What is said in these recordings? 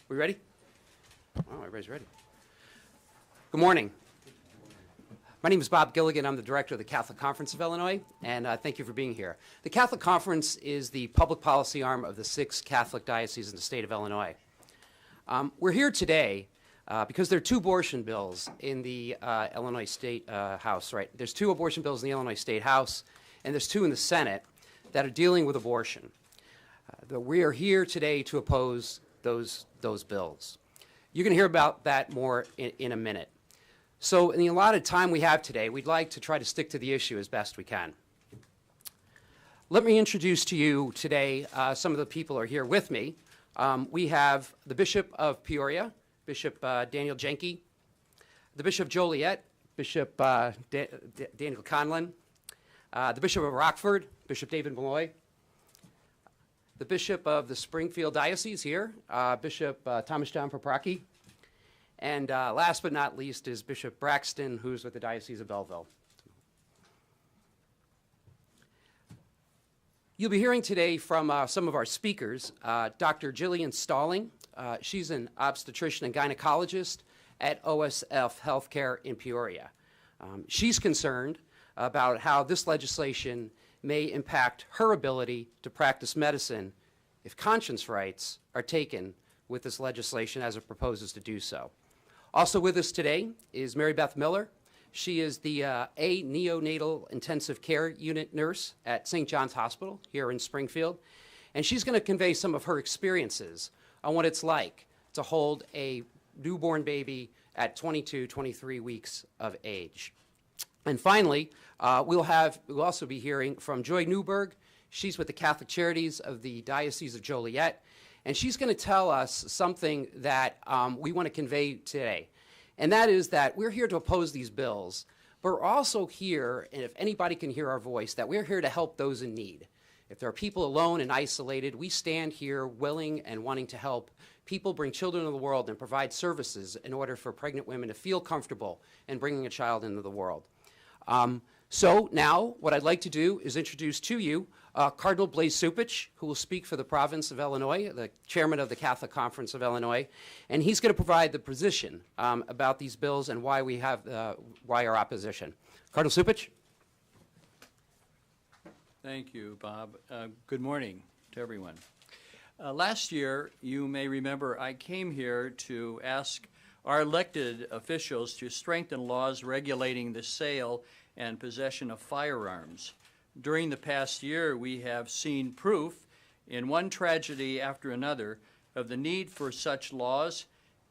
We ready? Oh, everybody's ready. Good morning. My name is Bob Gilligan. I'm the director of the Catholic Conference of Illinois, and thank you for being here. The Catholic Conference is the public policy arm of the 6 Catholic dioceses in the state of Illinois. We're here today because there are 2 abortion bills in the Illinois State House, right? There's 2 abortion bills in the Illinois State House, and there's 2 in the Senate that are dealing with abortion. We are here today to oppose those bills. You're going to hear about that more in a minute. So in the allotted time we have today, we'd like to try to stick to the issue as best we can. Let me introduce to you today some of the people who are here with me. We have the Bishop of Peoria, Bishop Daniel Jenke, the Bishop of Joliet, Bishop Daniel Conlon, the Bishop of Rockford, Bishop David Malloy, the Bishop of the Springfield Diocese here, Bishop Thomas John Paprocki, and last but not least is Bishop Braxton, who's with the Diocese of Belleville. You'll be hearing today from some of our speakers, Dr. Gillian Stallings. She's an obstetrician and gynecologist at OSF Healthcare in Peoria. She's concerned about how this legislation may impact her ability to practice medicine if conscience rights are taken with this legislation as it proposes to do so. Also with us today is Marybeth Miller. She is the A neonatal intensive care unit nurse at St. John's Hospital here in Springfield, and she's going to convey some of her experiences on what it's like to hold a newborn baby at 22, 23 weeks of age. And finally, we'll also be hearing from Joy Newberg. She's with the Catholic Charities of the Diocese of Joliet, and she's going to tell us something that we want to convey today. And that is that we're here to oppose these bills, but we're also here, and if anybody can hear our voice, that we're here to help those in need. If there are people alone and isolated, we stand here willing and wanting to help people bring children into the world and provide services in order for pregnant women to feel comfortable in bringing a child into the world. So now what I'd like to do is introduce to you Cardinal Blaise Cupich, who will speak for the province of Illinois, the chairman of the Catholic Conference of Illinois, and he's going to provide the position about these bills and why we have why our opposition. Cardinal Cupich. Thank you, Bob. Good morning to everyone. Last year, you may remember, I came here to ask our elected officials to strengthen laws regulating the sale and possession of firearms. During the past year, we have seen proof in one tragedy after another of the need for such laws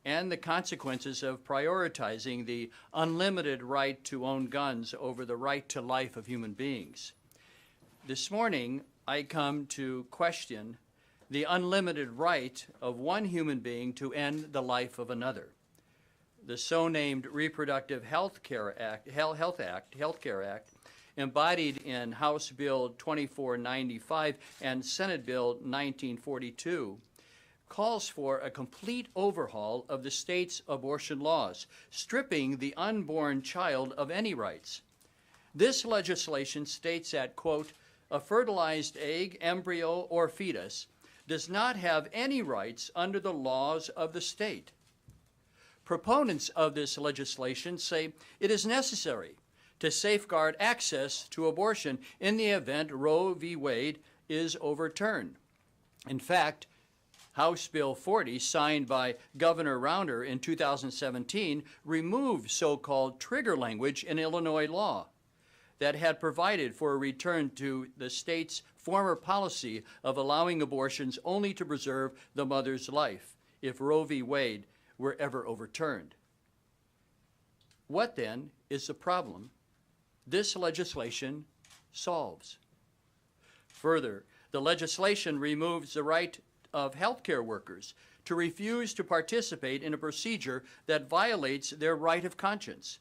and the consequences of prioritizing the unlimited right to own guns over the right to life of human beings. This morning, I come to question the unlimited right of one human being to end the life of another. The so-named Reproductive Health Care Act, Healthcare Act, embodied in House Bill 2495 and Senate Bill 1942, calls for a complete overhaul of the state's abortion laws, stripping the unborn child of any rights. This legislation states that, quote, a fertilized egg, embryo, or fetus does not have any rights under the laws of the state. Proponents of this legislation say it is necessary to safeguard access to abortion in the event Roe v. Wade is overturned. In fact, House Bill 40, signed by Governor Rauner in 2017, removed so-called trigger language in Illinois law that had provided for a return to the state's former policy of allowing abortions only to preserve the mother's life if Roe v. Wade were ever overturned. What then is the problem this legislation solves? Further, the legislation removes the right of healthcare workers to refuse to participate in a procedure that violates their right of conscience.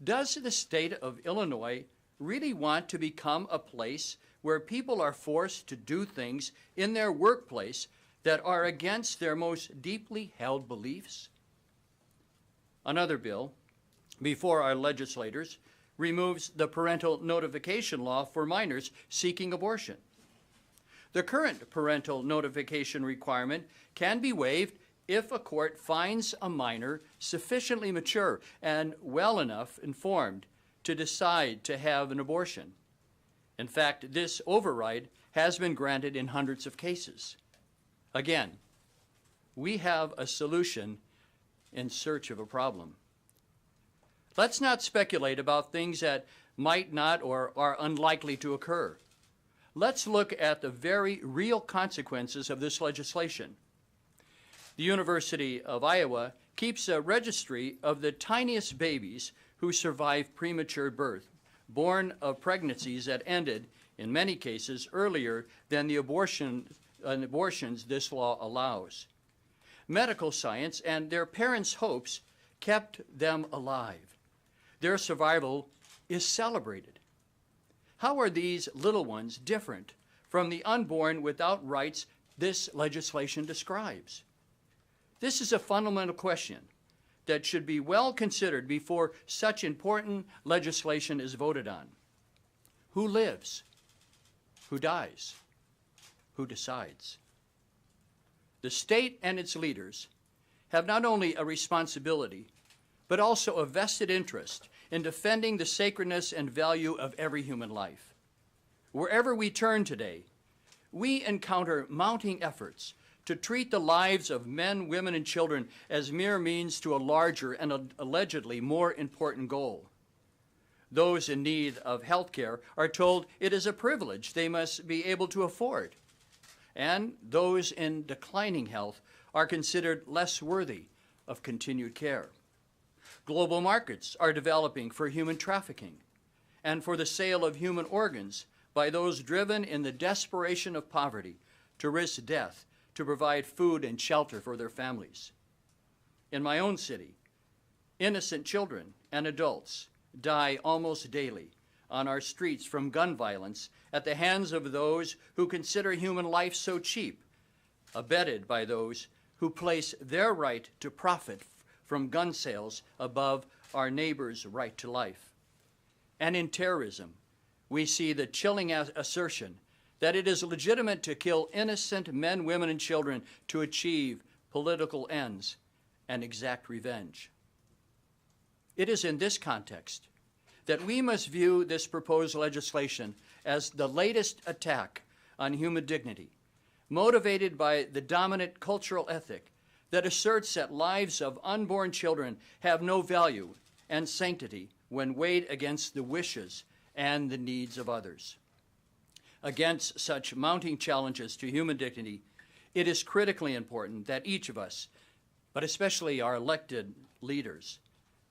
Does the state of Illinois really want to become a place where people are forced to do things in their workplace that are against their most deeply held beliefs? Another bill before our legislators removes the parental notification law for minors seeking abortion. The current parental notification requirement can be waived if a court finds a minor sufficiently mature and well enough informed to decide to have an abortion. In fact, this override has been granted in hundreds of cases. Again, we have a solution in search of a problem. Let's not speculate about things that might not or are unlikely to occur. Let's look at the very real consequences of this legislation. The University of Iowa keeps a registry of the tiniest babies who survive premature birth, born of pregnancies that ended, in many cases, earlier than the abortions this law allows. Medical science and their parents' hopes kept them alive. Their survival is celebrated. How are these little ones different from the unborn without rights this legislation describes? This is a fundamental question that should be well considered before such important legislation is voted on. Who lives? Who dies? Who decides? The state and its leaders have not only a responsibility, but also a vested interest in defending the sacredness and value of every human life. Wherever we turn today, we encounter mounting efforts to treat the lives of men, women, and children as mere means to a larger and allegedly more important goal. Those in need of health care are told it is a privilege they must be able to afford. And those in declining health are considered less worthy of continued care. Global markets are developing for human trafficking and for the sale of human organs by those driven in the desperation of poverty to risk death to provide food and shelter for their families. In my own city, innocent children and adults die almost daily on our streets from gun violence at the hands of those who consider human life so cheap, abetted by those who place their right to profit from gun sales above our neighbor's right to life. And in terrorism, we see the chilling assertion that it is legitimate to kill innocent men, women, and children to achieve political ends and exact revenge. It is in this context that we must view this proposed legislation as the latest attack on human dignity, motivated by the dominant cultural ethic that asserts that lives of unborn children have no value and sanctity when weighed against the wishes and the needs of others. Against such mounting challenges to human dignity, it is critically important that each of us, but especially our elected leaders,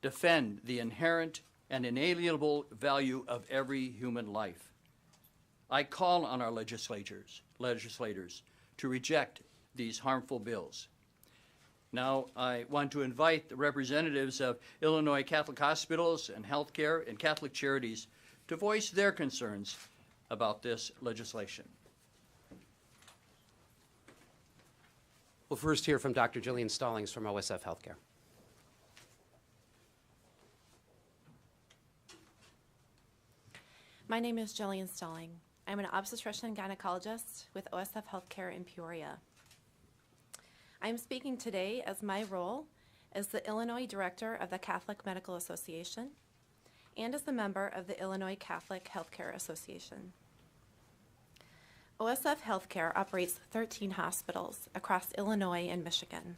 defend the inherent and inalienable value of every human life. I call on our legislators to reject these harmful bills. Now, I want to invite the representatives of Illinois Catholic hospitals and healthcare and Catholic charities to voice their concerns about this legislation. We'll first hear from Dr. Gillian Stallings from OSF Healthcare. My name is Gillian Stallings. I'm an obstetrician and gynecologist with OSF Healthcare in Peoria. I'm speaking today as my role as the Illinois Director of the Catholic Medical Association and as a member of the Illinois Catholic Healthcare Association. OSF Healthcare operates 13 hospitals across Illinois and Michigan.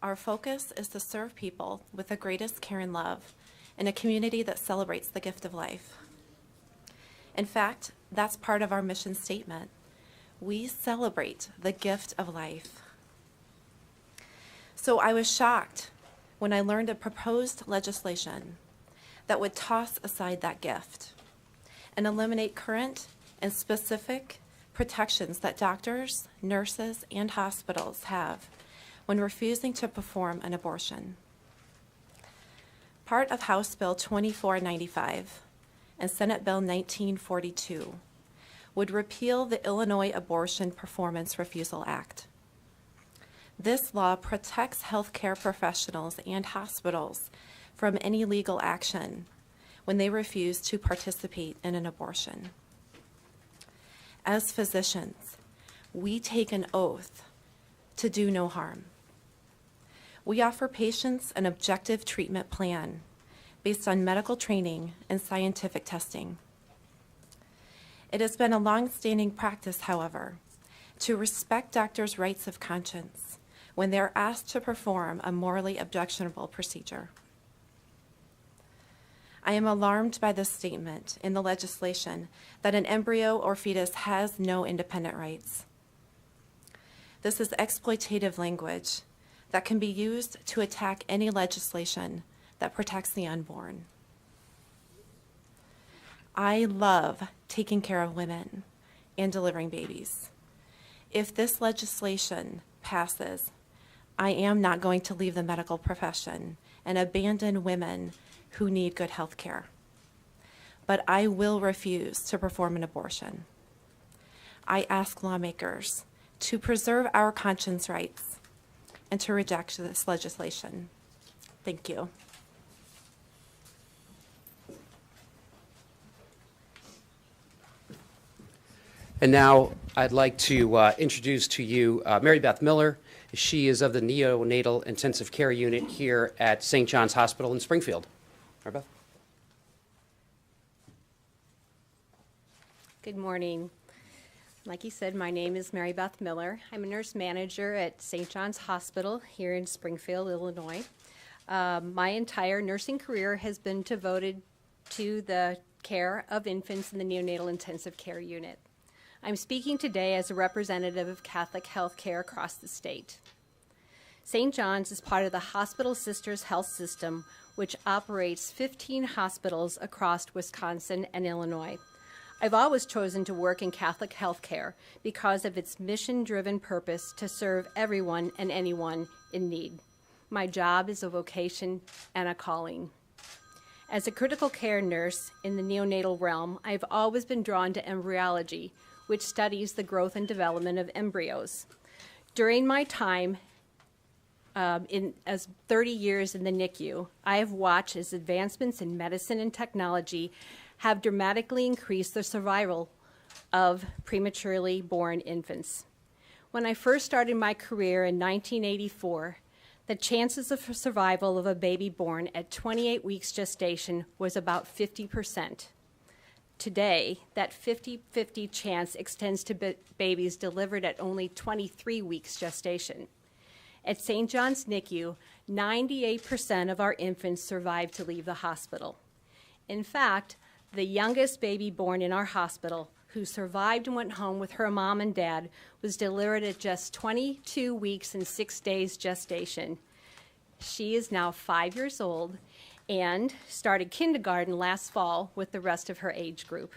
Our focus is to serve people with the greatest care and love in a community that celebrates the gift of life. In fact, that's part of our mission statement. We celebrate the gift of life. So I was shocked when I learned of proposed legislation that would toss aside that gift and eliminate current and specific protections that doctors, nurses, and hospitals have when refusing to perform an abortion. Part of House Bill 2495 and Senate Bill 1942 would repeal the Illinois Abortion Performance Refusal Act. This law protects healthcare professionals and hospitals from any legal action when they refuse to participate in an abortion. As physicians, we take an oath to do no harm, We offer patients an objective treatment plan based on medical training and scientific testing. It has been a long-standing practice, however, to respect doctors' rights of conscience when they are asked to perform a morally objectionable procedure. I am alarmed by the statement in the legislation that an embryo or fetus has no independent rights. This is exploitative language that can be used to attack any legislation that protects the unborn. I love taking care of women and delivering babies. If this legislation passes, I am not going to leave the medical profession and abandon women who need good health care. But I will refuse to perform an abortion. I ask lawmakers to preserve our conscience rights and to reject this legislation. Thank you. And now I'd like to introduce to you Marybeth Miller. She is of the Neonatal Intensive Care Unit here at St. John's Hospital in Springfield. Marybeth? Good morning. Like you said, my name is Marybeth Miller. I'm a nurse manager at St. John's Hospital here in Springfield, Illinois. My entire nursing career has been devoted to the care of infants in the Neonatal Intensive Care Unit. I'm speaking today as a representative of Catholic healthcare across the state. St. John's is part of the Hospital Sisters Health System, which operates 15 hospitals across Wisconsin and Illinois. I've always chosen to work in Catholic healthcare because of its mission-driven purpose to serve everyone and anyone in need. My job is a vocation and a calling. As a critical care nurse in the neonatal realm, I've always been drawn to embryology, which studies the growth and development of embryos. During my time as 30 years in the NICU, I have watched as advancements in medicine and technology have dramatically increased the survival of prematurely born infants. When I first started my career in 1984, the chances of survival of a baby born at 28 weeks gestation was about 50%. Today, that 50-50 chance extends to babies delivered at only 23 weeks gestation. At St. John's NICU, 98% of our infants survive to leave the hospital. In fact, the youngest baby born in our hospital, who survived and went home with her mom and dad, was delivered at just 22 weeks and 6 days gestation. She is now 5 years old and started kindergarten last fall with the rest of her age group.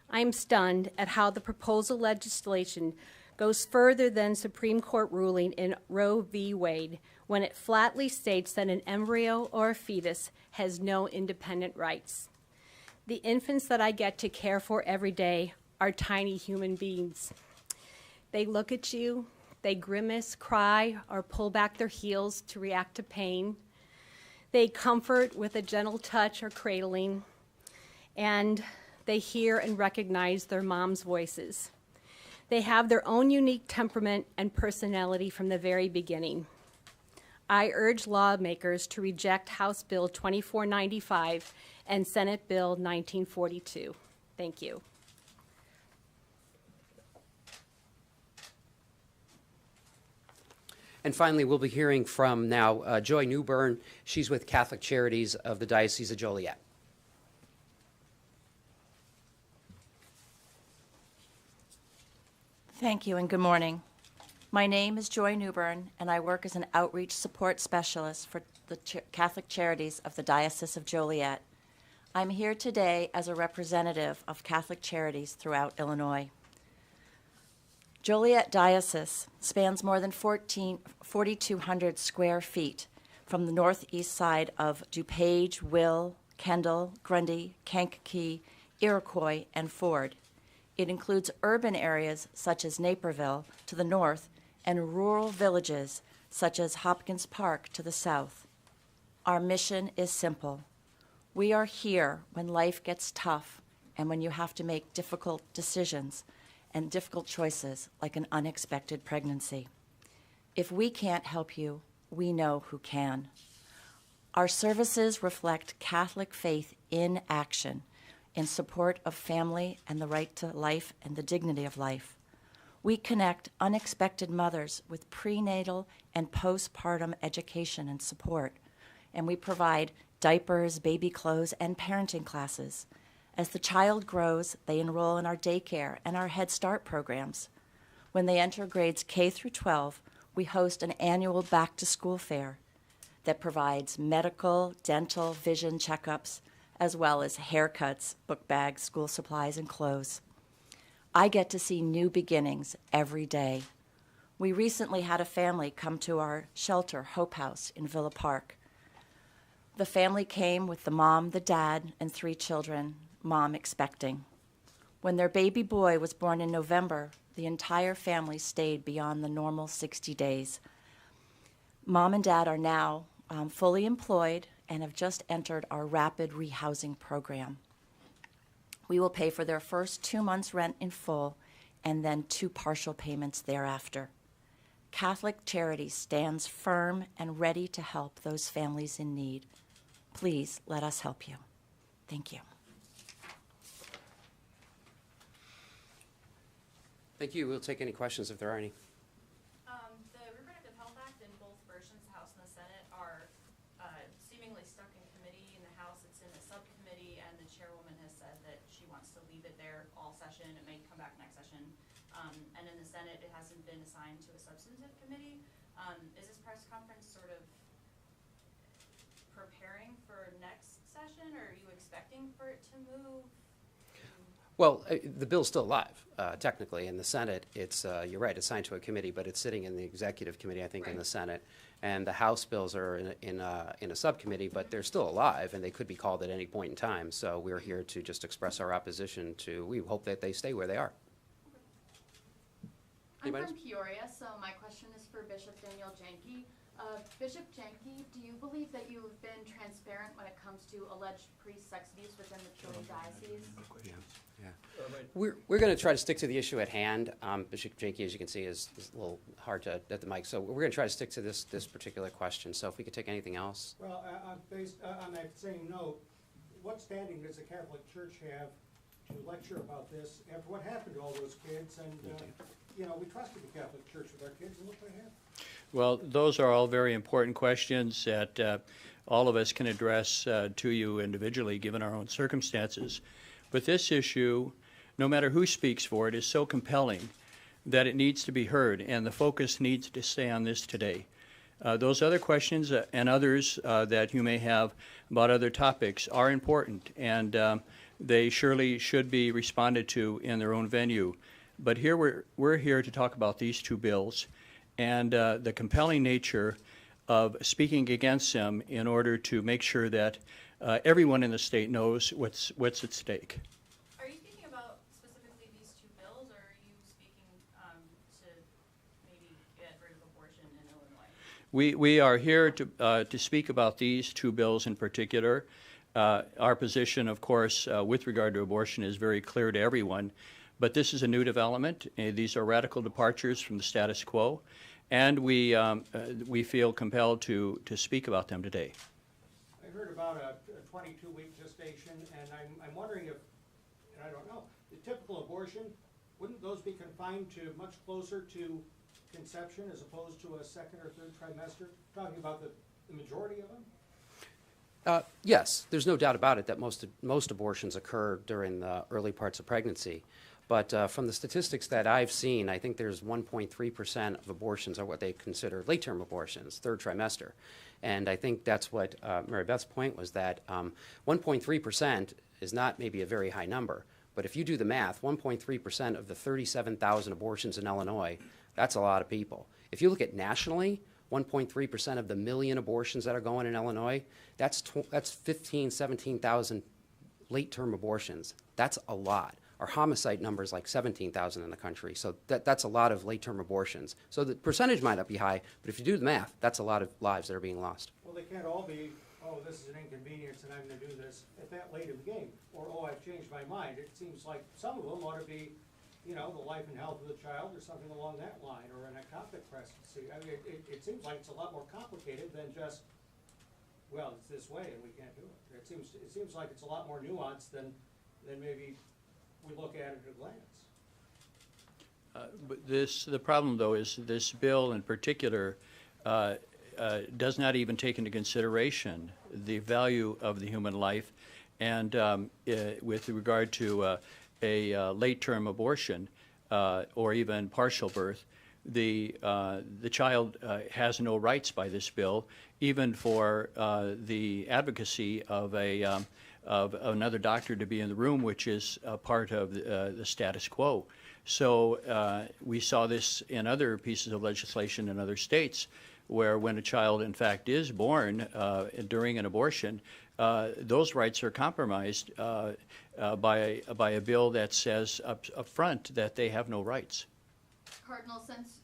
I am stunned at how the proposal legislation goes further than Supreme Court ruling in Roe v. Wade when it flatly states that an embryo or a fetus has no independent rights. The infants that I get to care for every day are tiny human beings. They look at you, they grimace, cry, or pull back their heels to react to pain. They comfort with a gentle touch or cradling, and they hear and recognize their mom's voices. They have their own unique temperament and personality from the very beginning. I urge lawmakers to reject House Bill 2495 and Senate Bill 1942. Thank you. And finally, we'll be hearing from now Joy Newbern. She's with Catholic Charities of the Diocese of Joliet. Thank you and good morning. My name is Joy Newbern, and I work as an outreach support specialist for the Catholic Charities of the Diocese of Joliet. I'm here today as a representative of Catholic Charities throughout Illinois. Joliet Diocese spans more than 4,200 square feet from the northeast side of DuPage, Will, Kendall, Grundy, Kankakee, Iroquois, and Ford. It includes urban areas such as Naperville to the north and rural villages such as Hopkins Park to the south. Our mission is simple. We are here when life gets tough and when you have to make difficult decisions and difficult choices like an unexpected pregnancy. If we can't help you, we know who can. Our services reflect Catholic faith in action, in support of family and the right to life and the dignity of life. We connect unexpected mothers with prenatal and postpartum education and support, and we provide diapers, baby clothes, and parenting classes. As the child grows, they enroll in our daycare and our Head Start programs. When they enter grades K through 12, we host an annual back-to-school fair that provides medical, dental, vision checkups, as well as haircuts, book bags, school supplies, and clothes. I get to see new beginnings every day. We recently had a family come to our shelter, Hope House, in Villa Park. The family came with the mom, the dad, and 3 children, mom expecting. When their baby boy was born in November, the entire family stayed beyond the normal 60 days. Mom and dad are now fully employed and have just entered our rapid rehousing program. We will pay for their first 2 months' rent in full and then 2 partial payments thereafter. Catholic Charities stands firm and ready to help those families in need. Please let us help you. Thank you. Thank you. We'll take any questions if there are any. The Reproductive Health Act in both versions, the House and the Senate, are seemingly stuck in committee. In the House, it's in the subcommittee, and the chairwoman has said that she wants to leave it there all session. It may come back next session. And in the Senate, it hasn't been assigned to a substantive committee. Is this press conference sort of preparing for next session, or are you expecting for it to move? Well, the bill's still alive, technically. In the Senate, it's, you're right, assigned to a committee, but it's sitting in the executive committee, I think, in the Senate. And the House bills are in a subcommittee, but they're still alive, and they could be called at any point in time. So we're here to just express our opposition to, we hope that they stay where they are. I'm from Peoria, so my question is for Bishop Daniel Janke. Bishop Janke, do you believe that you have been transparent when it comes to alleged priest sex abuse within the Peoria Diocese? Yeah. We're going to try to stick to the issue at hand. Bishop Janke, as you can see, is a little hard to at the mic, so we're going to try to stick to this particular question. So if we could take anything else. Well, based on that same note, what standing does the Catholic Church have to lecture about this after what happened to all those kids? And you know, we trusted the Catholic Church with our kids, and look what happened. Well, those are all very important questions that all of us can address to you individually, given our own circumstances. But this issue, no matter who speaks for it, is so compelling that it needs to be heard, and the focus needs to stay on this today. Those other questions and others that you may have about other topics are important, and they surely should be responded to in their own venue. But here we're here to talk about these 2 bills and the compelling nature of speaking against them in order to make sure that everyone in the state knows what's at stake. Are you thinking about specifically these 2 bills, or are you speaking to maybe get rid of abortion in Illinois? We are here to speak about these 2 bills in particular. Our position, of course, with regard to abortion is very clear to everyone, but this is a new development. These are radical departures from the status quo, and we feel compelled to speak about them today. I heard about a 22-week gestation, and I'm wondering if, and I don't know, the typical abortion, wouldn't those be confined to much closer to conception as opposed to a 2nd or 3rd trimester? Talking about the majority of them? Yes, there's no doubt about it that most abortions occur during the early parts of pregnancy. But from the statistics that I've seen, I think there's 1.3% of abortions are what they consider late-term abortions, 3rd trimester. And I think that's what Marybeth's point was, that 1.3% is not maybe a very high number. But if you do the math, 1.3% of the 37,000 abortions in Illinois, that's a lot of people. If you look at nationally, 1.3% of the million abortions that are going in Illinois, that's 15,000, 17,000 late-term abortions. That's a lot. Our homicide number is like 17,000 in the country, so that's a lot of late-term abortions. So the percentage might not be high, but if you do the math, that's a lot of lives that are being lost. Well, they can't all be, oh, this is an inconvenience and I'm going to do this at that late of the game, or, oh, I've changed my mind. It seems like some of them ought to be you know, the life and health of the child or something along that line, or an ectopic pregnancy. I mean, it seems like it's a lot more complicated than just, well, it's this way and we can't do it. It seems like it's a lot more nuanced than maybe we look at it at a glance. But the problem, though, is this bill in particular does not even take into consideration the value of the human life, and with regard to a late-term abortion or even partial birth, the child has no rights by this bill, even for the advocacy of another doctor to be in the room, which is part of the status quo. So we saw this in other pieces of legislation in other states, where when a child in fact is born during an abortion, those rights are compromised by a bill that says up front that they have no rights. Cardinal, since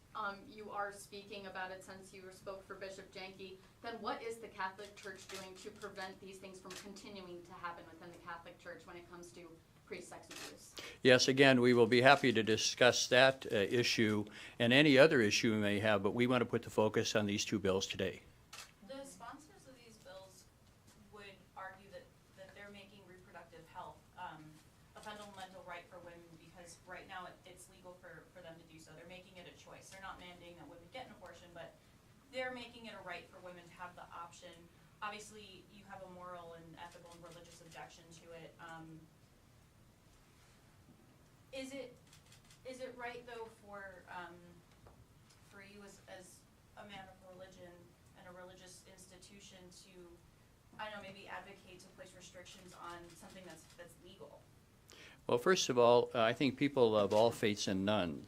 you are speaking about it, since you spoke for Bishop Janke, then what is the Catholic Church doing to prevent these things from continuing to happen within the Catholic Church when it comes to pre-sex abuse? Yes, again, we will be happy to discuss that issue and any other issue we may have, but we want to put the focus on these two bills today. The sponsors of these bills would argue that they're making reproductive health a fundamental right for women, because right now it's legal for them to do so. They're making it a choice. They're not mandating that women get an abortion, but they're making it a right for women to have the option. Obviously, you have a moral and ethical and religious objection to it. Is it right, though, for you as a man of religion and a religious institution to, I don't know, maybe advocate to place restrictions on something that's legal? Well, first of all, I think people of all faiths and none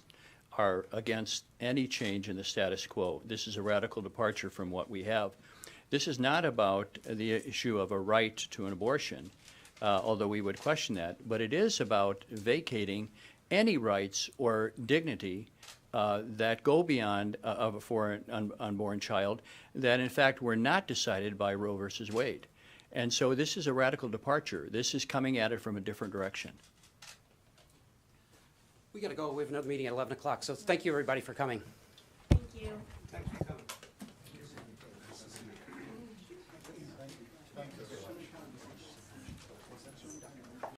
are against any change in the status quo. This is a radical departure from what we have. This is not about the issue of a right to an abortion, although we would question that, but it is about vacating any rights or dignity that go beyond for an unborn child that in fact were not decided by Roe versus Wade. And so this is a radical departure. This is coming at it from a different direction. We got to go. We have another meeting at 11 o'clock. So thank you, everybody, for coming. Thank you. Thank you.